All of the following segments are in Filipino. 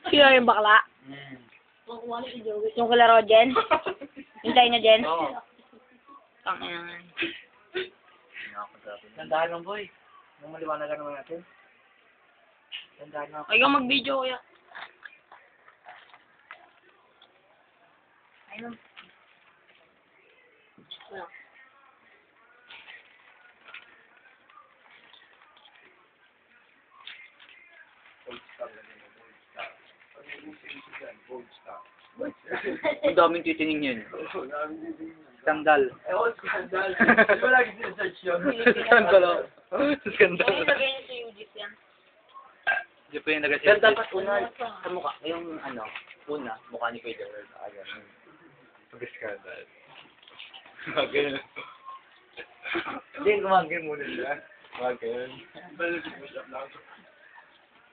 Sino yung bakla? Yung kalaro, Jen? Hintay na, Jen? Oo. Tangina. Tandaan lang, boy. Nung maliwanagan naman natin. Tandaan lang. Ikaw mag-video, kuya. Ayun. Wala. Ang daming titingin yun. Skandal. Skandal. Di ba lagi sinesearch yun? Skandal, oh. Skandal. Ano yung lagay niyo sa UGIS yan? Di pa yung nag-asip. Pero dapat una, sa mukha, yung ano, una, mukha ni Kuya Gerald. Ayan. Pag-skandal. Gumagano. Hindi, gumagano muna siya. Gumagano.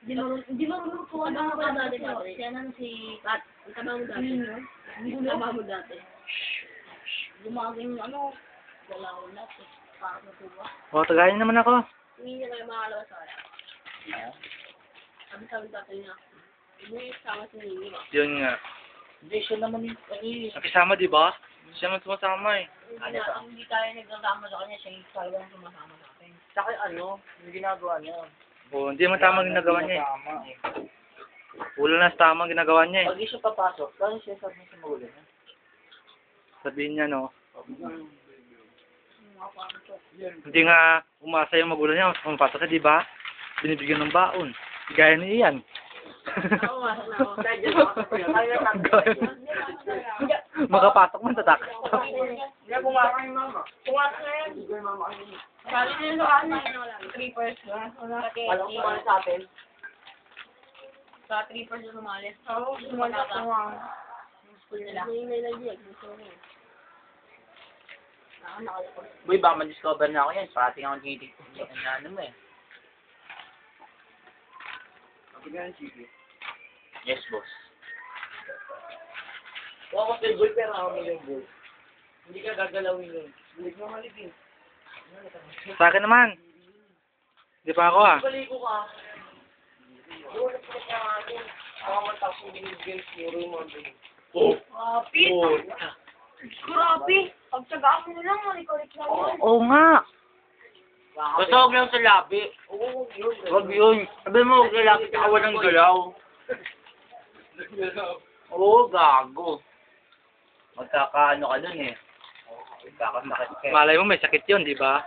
Di marunong po ang mga dati ko. Siya na si Kat. Ang taba mo dati. Ang taba mo dati. Gumaging galaw na. Parang natuwa. O, tagayin naman ako. Hindi niya kayo makalabas sa kanya. Sabi dati niya. Hindi sama si Nini ba? Yun nga. Hindi, siya naman yung Nakisama, di ba? Siya man sumasama eh. Hindi tayo nagsasama sa kanya. Siya yung talagang sumasama sa akin. Saka yung ginagawa niya. O, hindi man tama ang ginagawa niya eh. Tama eh. Wala na sa tama ang ginagawa niya eh. Pag di siya papasok, kaya siya sabi niya sa magulo niya. Sabihin niya, no? Hindi nga umasa yung magulang niya. Pumapasok siya, di ba? Binibigyan ng baon. Gaya ni Ian. Oo nga. Makapasok man, tatak. Hindi, pumarang yung mama. Pumasok na yan. Hindi ko yung mama kayo. Sabi niya sa akin. 3 first. Walang kumana sa atin. Sa 3 first na sumali. Oo, sumala ko nga. School nila. Boy, baka ma-discover na ako yan. Parating ako tinitignan na ano mo eh. Kapag yan, sige. Yes, boss. Huwag ka kay Boy, pero ako yung Boy. Hindi ka gagalawin yun. Hindi ka maligin. Sa akin naman. Di pa ako ah. Baligo ka. Doon na po ka akin. Ako matapos yung binigyan siguro yung mga binigyan. Oh! Grabe. Grabe. Pagtsagaan mo na lang, malikulik lang yun. Oo nga. Basta huwag lang sa labi. Oo, yun. Wag yun. Sabi mo, huwag lalaki ka walang galaw. Oo, gago. Magkakaano ka dun eh. Magkakasakit ka. Malay mo, may sakit yun, di ba?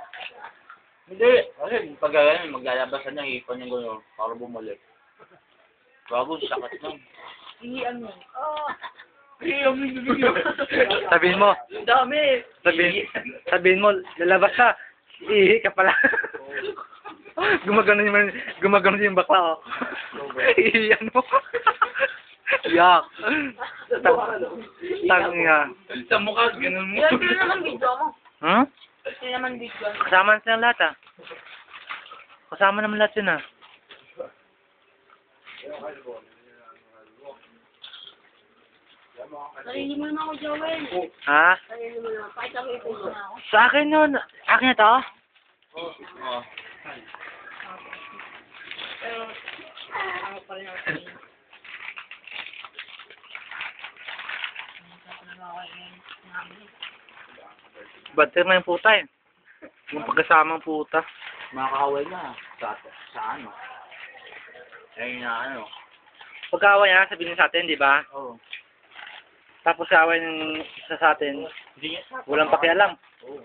Hindi. Kasi pag ganyan, maglalabasan na, hipon yung gano'n para bumalik. Gago, sakit nun. Iiyan mo. Sabihin mo, Dami. sabihin mo, lalabas ka. Ihi ka pala. Gumagano yung bakla, oh. Ihiyan mo. Yak. Tanga. Sa mukha, ganun mo. Yan, sino naman video mo? Huh? Sino naman video mo? Kasama na silang lahat, ah. Kasama naman lahat yun, ah. Sarili mo naman ako, Joel. Ha? Sarili mo naman. Pakita mo yung na ako. Sa akin yun. Akin na to? Oo. Pero, ako pa rin ako sa inyo. Bad trip na yung puta, eh. Yung pagkasamang puta. Makakaway na. Sa ano? Ayun na ano. Pagkaaway niya, sabihin niya sa atin, di ba? Oo. Tapos kaaway ng isa sa atin, Hindi niya sa walang pakialam. Oo.